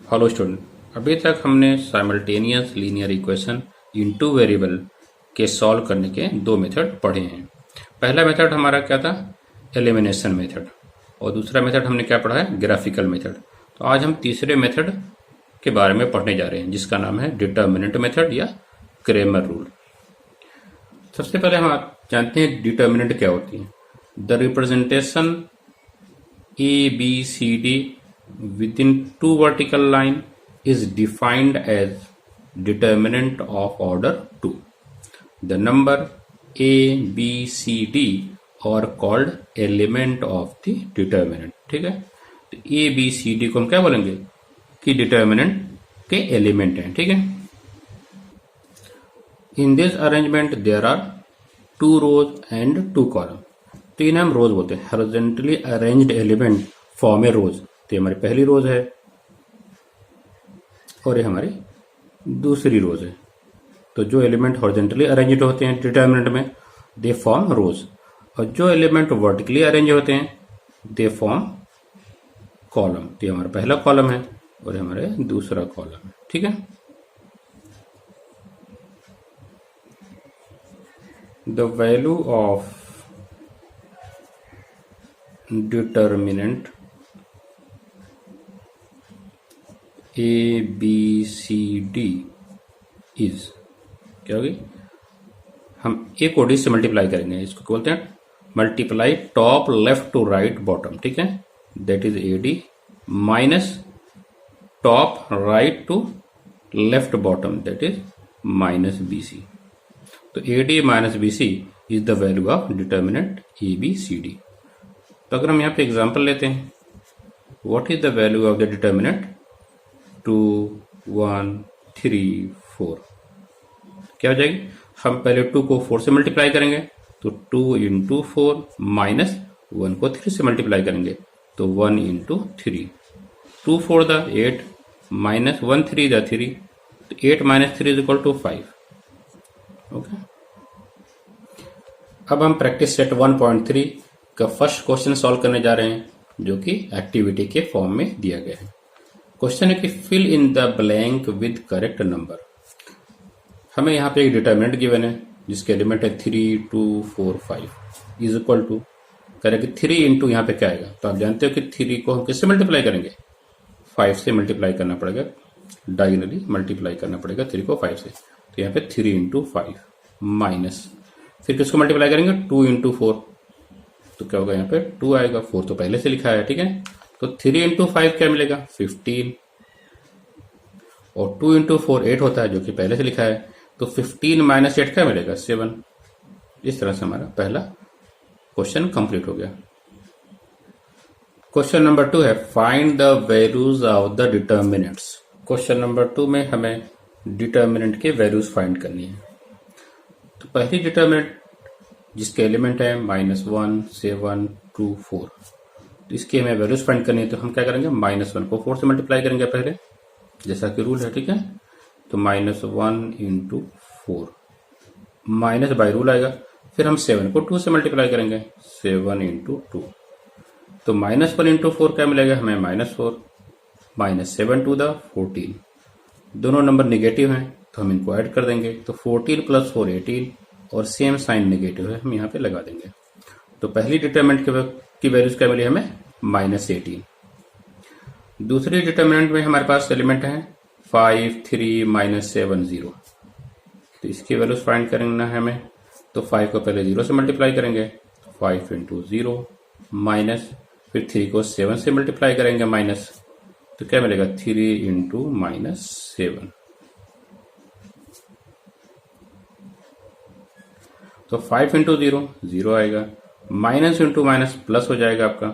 Hello student, अभी तक हमने simultaneous linear equation in two variable के सॉल्व करने के दो मेथड पढ़े हैं। पहला मेथड हमारा क्या था? Elimination method. और दूसरा मेथड हमने क्या पढ़ा है? Graphical method. तो आज हम तीसरे मेथड के बारे में पढ़ने जा रहे हैं, जिसका नाम है डिटर्मिनेंट मेथड या क्रेमर रूल। सबसे पहले हम जानते हैं डिटर्मिनेंट क्या होती है। The representation A, B, C, D within two vertical line is defined as determinant of order 2. The number A, B, C, D are called element of the determinant. ठीक है, तो A, B, C, D को हम क्या बोलेंगे कि determinant के element हैं। ठीक है, in this arrangement there are 2 rows and 2 columns. तो इन्हें हम रोज बोलते हैं। हॉरिजॉन्टली अरेंज्ड एलिमेंट फॉर्म ए रोज। तो ये हमारी पहली रोज है और ये हमारी दूसरी रोज है। तो जो एलिमेंट हॉरिजॉन्टली अरेंज्ड होते हैं डिटर्मिनेंट में, दे फॉर्म रोज, और जो एलिमेंट वर्टिकली अरेंज होते हैं दे फॉर्म कॉलम। तो ये हमारा पहला कॉलम है और ये हमारे दूसरा कॉलम है। ठीक है, the value of determinant A, B, C, D is क्या होगी? हम A को D से मल्टीप्लाई करेंगे, इसको क्या बोलते हैं? Multiply top left to right bottom. ठीक है, that is AD minus top right to left bottom, that is minus BC। तो AD minus BC is the value of determinant ABCD। तो अगर हम यहाँ पे एग्जाम्पल लेते हैं, what is the value of the determinant 2, 1, 3, 4, क्या हो जाएगी? हम पहले 2 को 4 से मल्टीप्लाई करेंगे तो 2 इंटू 4 माइनस 1 को 3 से मल्टीप्लाई करेंगे तो 1 इंटू 3, 2 4 द 8 माइनस 1 3 द 3, तो 8 minus 3 is equal to 5। Okay, अब हम प्रैक्टिस सेट 1.3 का फर्स्ट क्वेश्चन सॉल्व करने जा रहे हैं, जो कि एक्टिविटी के फॉर्म में दिया गया है। क्वेश्चन है कि fill in the blank with correct number. हमें यहाँ पे एक डिटर्मिनेंट गिवन है जिसके एलिमेंट है 3, 2, 4, 5 इज इक्वल टू करेंगे 3 इंटू यहाँ पे क्या आएगा? तो आप जानते हो कि 3 को हम किससे मल्टीप्लाई करेंगे? 5 से मल्टीप्लाई करना पड़ेगा, डायगोनली मल्टीप्लाई करना पड़ेगा 3 को 5 से। तो यहाँ पे 3 इंटू 5 माइनस फिर किसको मल्टीप्लाई करेंगे? 2 इंटू 4, तो क्या होगा? यहाँ पे 2 आएगा, 4 तो पहले से लिखा है। ठीक है, तो 3 इंटू 5 क्या मिलेगा? 15, और 2 इंटू 4 8 होता है, जो कि पहले से लिखा है। तो 15 माइनस 8 क्या मिलेगा? 7। इस तरह से हमारा पहला क्वेश्चन कंप्लीट हो गया। क्वेश्चन नंबर 2 है find the values of the determinants. Question number 2 में हमें डिटर्मिनेंट के वैल्यूज फाइंड करनी है। तो पहली डिटर्मिनेंट जिसके एलिमेंट है -1, 7, 2, 4, तो इसकी हमें वैल्यूज फाइंड करनी है। तो हम क्या करेंगे? -1 को 4 से मल्टीप्लाई करेंगे पहले, जैसा कि रूल है। ठीक है, तो -1 इंटू 4 माइनस बाई रूल आएगा। फिर हम 7 को 2 से मल्टीप्लाई करेंगे, 7 इंटू 2, तो -1 इंटू 4 क्या मिलेगा हमें? -4 माइनस 7 टू द 14। दोनों नंबर निगेटिव हैं तो हम इनको ऐड कर देंगे, तो 14 प्लस 4 18, और सेम साइन नेगेटिव है, हम यहाँ पे लगा देंगे। तो पहली डिटर्मिनेंट की वैल्यूज क्या मिली हमें? -18। दूसरी डिटर्मिनेंट में हमारे पास एलिमेंट है 5, 3, -7, 0। तो इसकी वैल्यूज फाइंड करना है हमें। तो 5 को पहले 0 से मल्टीप्लाई करेंगे, 5 इंटू 0 माइनस, फिर 3 को 7 से मल्टीप्लाई करेंगे माइनस, तो क्या मिलेगा? 3 इंटू -7। तो 5 इंटू 0 0 आएगा, माइनस इंटू माइनस प्लस हो जाएगा आपका,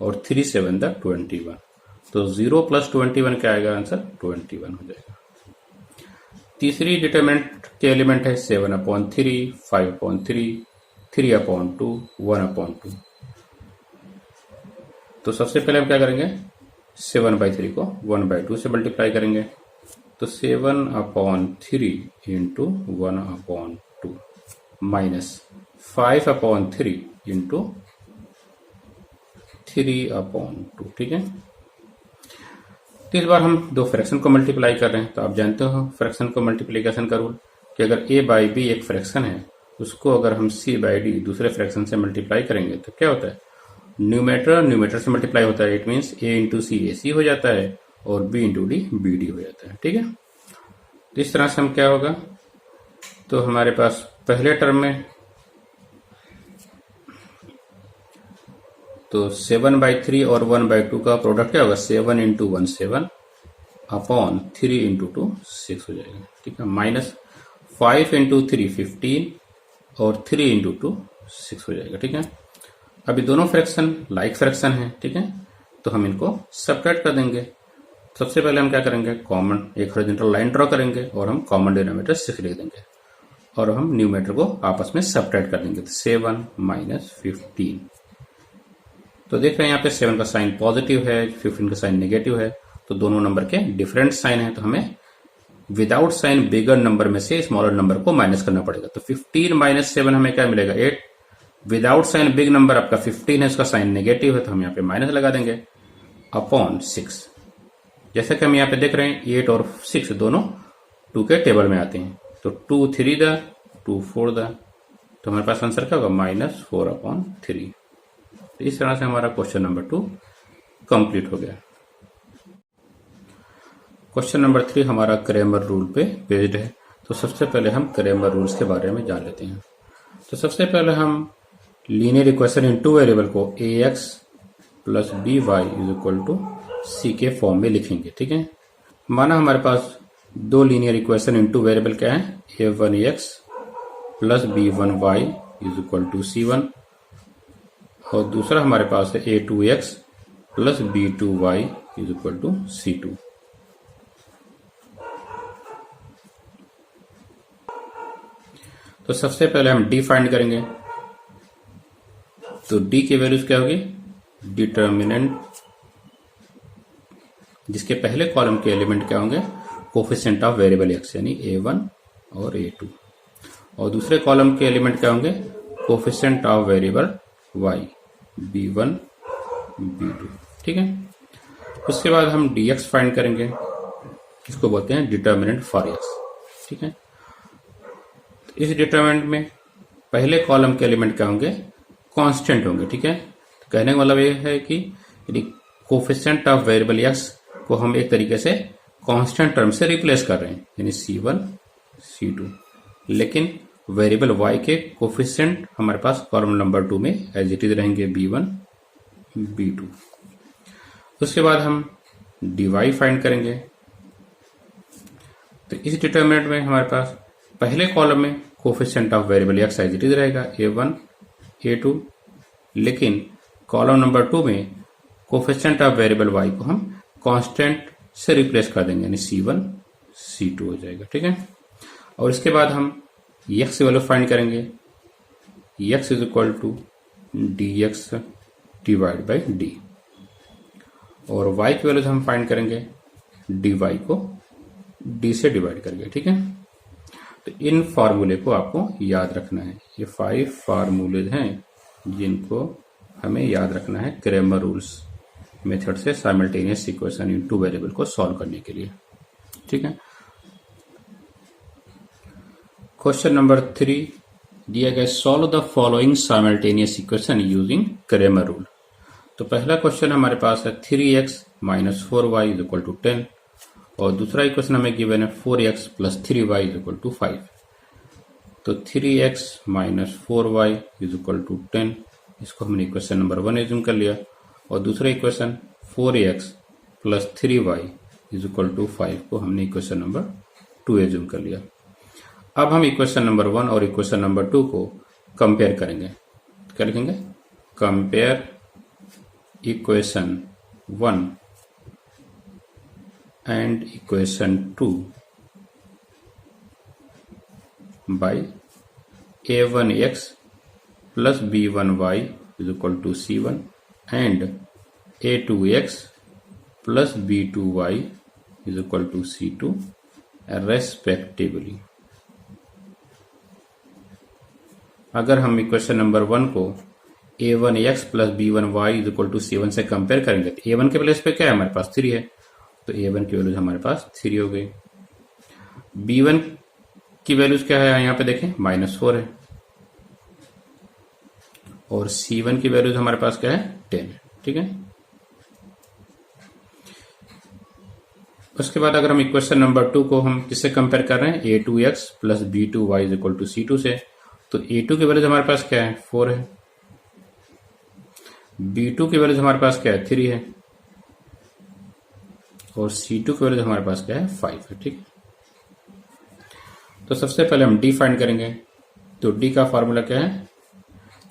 और 3 7 द 21, तो 0 प्लस 21 क्या आएगा? आंसर 21 हो जाएगा। तीसरी डिटर्मिनेंट के एलिमेंट है 7/3, 5/3, 3/2, 1/2। तो सबसे पहले हम क्या करेंगे? 7/3 को 1/2 से मल्टीप्लाई करेंगे, तो 7/3 इंटू 1/2 माइनस 5/3 इंटू 3/2। ठीक है, तो इस बार हम दो फ्रैक्शन को मल्टीप्लाई कर रहे हैं। तो आप जानते हो फ्रैक्शन को मल्टीप्लिकेशन का रूल कि अगर a बाई बी एक फ्रैक्शन है, उसको अगर हम c बाई डी दूसरे फ्रैक्शन से मल्टीप्लाई करेंगे तो क्या होता है, न्यूमेटर से मल्टीप्लाई होता है। It means a into C A C हो जाता है और b into D B D हो जाता है। ठीक है, तो इस तरह से हम क्या होगा, तो हमारे पास पहले टर्म में तो 7/3 और 1/2 का प्रोडक्ट क्या होगा, 7 इंटू 1 7 अपॉन 3 इंटू 2 6 हो जाएगा। ठीक है, माइनस 5 इंटू 3 15 और 3 इंटू 2 6 हो जाएगा। ठीक है, अभी दोनों फ्रैक्शन लाइक फ्रैक्शन है। ठीक है, तो हम इनको सब्ट्रैक्ट कर देंगे। सबसे पहले हम क्या करेंगे, कॉमन एक हॉरिजॉन्टल लाइन ड्रॉ करेंगे और हम कॉमन डिनोमिनेटर 6 लिख देंगे और हम न्यूमेरेटर को आपस में सब्ट्रैक्ट कर देंगे। तो 7 माइनस 15, तो देख रहे हैं यहाँ पे 7 का साइन पॉजिटिव है, 15 का साइन नेगेटिव है, तो दोनों नंबर के डिफरेंट साइन है। तो हमें विदाउट साइन बिगर नंबर में से स्मॉलर नंबर को माइनस करना पड़ेगा। तो 15 माइनस 7 हमें क्या मिलेगा, 8। विदाउट साइन बिग नंबर आपका 15 है, उसका साइन नेगेटिव है, तो हम यहाँ पे माइनस लगा देंगे अपॉन 6। जैसा कि हम यहाँ पे देख रहे हैं 8 और 6 दोनों 2 के टेबल में आते हैं। तो 2 3 द 2 4 द, तो हमारे पास आंसर क्या होगा, -4/3। तो इस तरह से हमारा क्वेश्चन नंबर 2 कंप्लीट हो गया। क्वेश्चन नंबर 3 हमारा क्रैमर रूल पे बेस्ड है। तो सबसे पहले हम क्रैमर रूल्स के बारे में जान लेते हैं। तो सबसे पहले हम linear equation in two variable को ax plus b y is equal to c के फॉर्म में लिखेंगे। ठीक है, माना हमारे पास दो linear equation in two variable क्या है, a1x plus b1y is equal to c1 और दूसरा हमारे पास है a2x plus b2y is equal to c2। तो सबसे पहले हम d फाइंड करेंगे। तो d की वैल्यूज क्या होगी, डिटर्मिनेंट जिसके पहले कॉलम के एलिमेंट क्या होंगे, कोफिशिएंट ऑफ वेरिएबल x यानी a1 और a2, और दूसरे कॉलम के एलिमेंट क्या होंगे, coefficient of variable y b1 b2। ठीक है, उसके बाद हम dx फाइंड करेंगे, इसको बोलते हैं डिटर्मिनेंट फॉर x। ठीक है, तो इस डिटर्मिनेंट में पहले कॉलम के एलिमेंट क्या होंगे, कांस्टेंट होंगे। ठीक है, तो कहने का मतलब ये है कि यदि कोफिशिएंट ऑफ वेरिएबल x को हम एक तरीके से कांस्टेंट टर्म से रिप्लेस कर रहे हैं यानी c1 c2, लेकिन वेरिएबल y के कोफिशिएंट हमारे पास कॉलम नंबर 2 में एज इट इज रहेंगे b1 b2। उसके बाद हम dy फाइंड करेंगे। तो इस डिटरमिनेंट में हमारे पास पहले कॉलम में coefficient of variable x as it is रहेगा a1 a2, लेकिन कॉलम नंबर 2 में कोफिशिएंट ऑफ वेरिएबल y को हम कांस्टेंट से रिप्लेस कर देंगे यानी c1 c2 हो जाएगा। ठीक है, और इसके बाद हम x की वैल्यू फाइंड करेंगे, x is equal to dx divide by d, और y की वैल्यू हम फाइंड करेंगे dy को d से डिवाइड करके। ठीक है, तो इन फार्मूले को आपको याद रखना है। ये 5 फार्मूले हैं जिनको हमें याद रखना है क्रैमर रूल्स मेथड से simultaneous equation in two variable को सॉल्व करने के लिए। ठीक है, क्वेश्चन नंबर 3 दिया गया, solve the following simultaneous equation using Cramer rule. तो पहला क्वेश्चन हमारे पास है 3x minus 4y is equal to 10, और दूसरा इक्वेशन हमें गिवन है 4x plus 3y is equal to 5। तो 3x minus 4y is equal to 10, इसको हमने इक्वेशन नंबर 1 एज्यूम कर लिया, और दूसरा equation 4x plus 3y is equal to 5 को हमने इक्वेशन नंबर 2 एज्यूम कर लिया। अब हम इक्वेशन नंबर 1 और इक्वेशन नंबर 2 को कंपेयर करेंगे। क्या लिखेंगे, compare equation 1 and equation 2 by a1x plus b1y is equal to c1 and a2x plus b2y is equal to c2 respectively। अगर हम इक्वेशन नंबर 1 को a1x plus b1y is equal to c1 से compare करेंगे तो a1 के place पे क्या है, हमारे पास 3 है, तो A1 की वैल्यूज हमारे पास 3 हो गई। B1 की वैल्यूज क्या है यहाँ पे देखें, -4 है। और C1 की वैल्यूज हमारे पास क्या है, 10। ठीक है। उसके बाद अगर हम इक्वेशन नंबर 2 को हम किससे कंपेयर कर रहे हैं, A2x plus B2y is equal to C2 से। तो A2 की वैल्यूज हमारे पास क्या है, 4 है। B2 की वैल्यूज हमारे पास क्या है, 3 है। और C2 की वैल्यूज हमारे पास क्या है, 5 है। ठीक। तो सबसे पहले हम D फाइंड करेंगे। तो D का फॉर्मूला क्या है,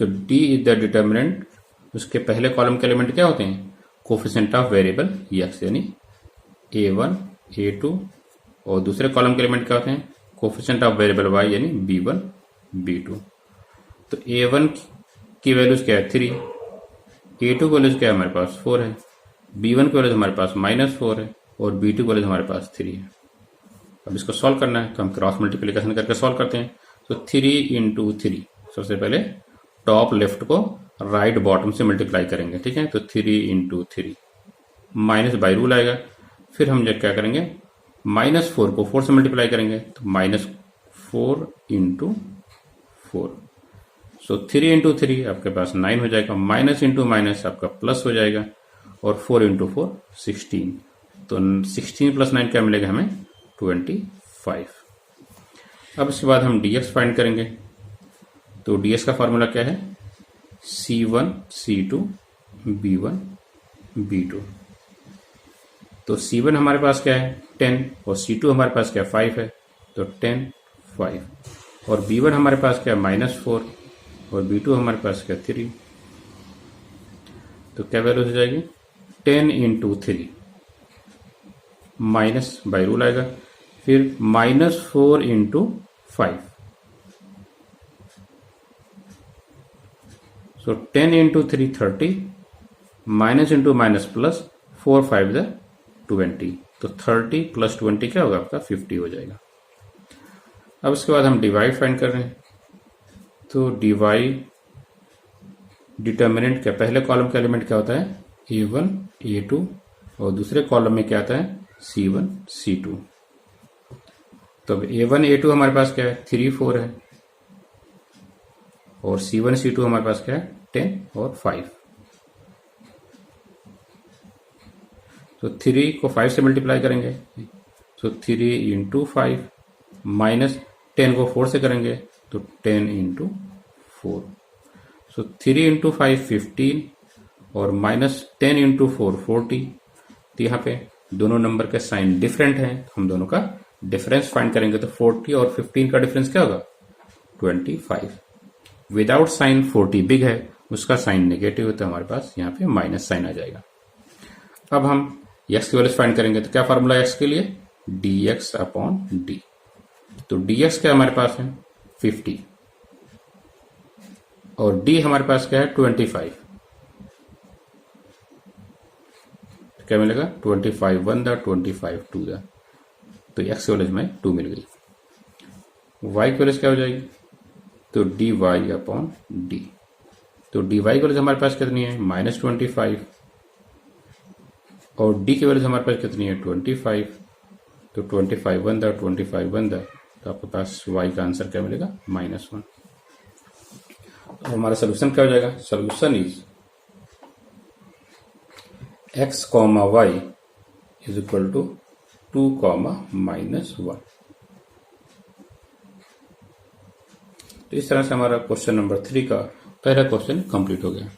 तो D इज द डिटर्मिनेंट। उसके पहले कॉलम के एलिमेंट क्या होते हैं, कोफिशिएंट ऑफ वेरिएबल x, यानी A1 A2, और दूसरे कॉलम के एलिमेंट क्या होते हैं, कोफिशिएंट ऑफ वेरिएबल y, यानी B1 B2। तो A1 की वैल्यूज क्या है, 3। A2 की वैल्यूज क्या है, हमारे पास 4 है। B1 की वैल्यूज हमारे पास -4 है। और B2 की वैल्यूज हमारे पास 3 है। अब इसको सॉल्व करना है तो हम क्रॉस मल्टीप्लिकेशन करके सॉल्व करते हैं। तो 3 इंटू 3, सबसे पहले टॉप लेफ्ट को राइट बॉटम से मल्टीप्लाई करेंगे। ठीक है। तो 3 इंटू 3 माइनस बाई रूल आएगा। फिर हम जब क्या करेंगे, -4 को 4 से मल्टीप्लाई करेंगे, तो -4 इंटू 4। सो 3 इंटू 3 आपके पास 9 हो जाएगा। माइनस इंटू माइनस आपका प्लस हो जाएगा। और 4 इंटू 4 16। तो 16 प्लस 9 क्या मिलेगा हमें, 25। अब इसके बाद हम dx फाइंड करेंगे। तो dx का फॉर्मूला क्या है, C1 C2 B1 B2। तो C1 हमारे पास क्या है, 10, और C2 हमारे पास क्या है, 5 है। तो 10 5। और B1 हमारे पास क्या है, -4, और B2 हमारे पास क्या, 3। तो क्या वैल्यू हो जाएगी, 10 इंटू 3 माइनस बाई रूल आएगा। फिर -4 इंटू 5। सो 10 into 3 30, minus into minus plus, 4 5 20। तो 30 प्लस 20 क्या होगा आपका, 50 हो जाएगा। अब उसके बाद हम डिवाइड फाइंड कर रहे हैं। तो डिवाइड डिटर्मिनेंट का पहले कॉलम का एलिमेंट क्या होता है, A1 A2, और दूसरे कॉलम में क्या आता है, C1 C2। तो अब A1 A2 हमारे पास क्या है, 3 4 है। और C1 C2 हमारे पास क्या है, 10 और 5। तो 3 को 5 से मल्टीप्लाई करेंगे, तो 3 इंटू 5, माइनस 10 को 4 से करेंगे, तो 10 इंटू 4। सो 3 इंटू 5 15, और माइनस 10 इंटू 4 40। तो यहाँ पे दोनों नंबर के साइन डिफरेंट हैं, हम दोनों का डिफरेंस फाइंड करेंगे। तो 40 और 15 का डिफरेंस क्या होगा, 25। विदाउट साइन 40 बिग है, उसका साइन नेगेटिव है, तो हमारे पास यहाँ पे माइनस साइन आ जाएगा। अब हम x की वैल्यूज फाइंड करेंगे। तो क्या फॉर्मूला है x के लिए, dx अपॉन d। तो dx क्या हमारे पास है, 50, और d हमारे पास क्या है, 25। तो क्या मिलेगा, 25 1 25 2। तो x की वैल्यूज में 2 मिल गई। y की वैल्यूज क्या हो जाएगी, तो dy अपॉन d। तो dy की वैल्यूज हमारे पास कितनी है, -25, और d की वैल्यूज हमारे पास कितनी है, 25। तो 25 1 25 1। तो आपके पास y का आंसर क्या मिलेगा, -1। तो हमारा सोल्यूशन क्या हो जाएगा, solution is x, y is equal to 2, -1। तो इस तरह से हमारा क्वेश्चन नंबर 3 का पहला क्वेश्चन कंप्लीट हो गया।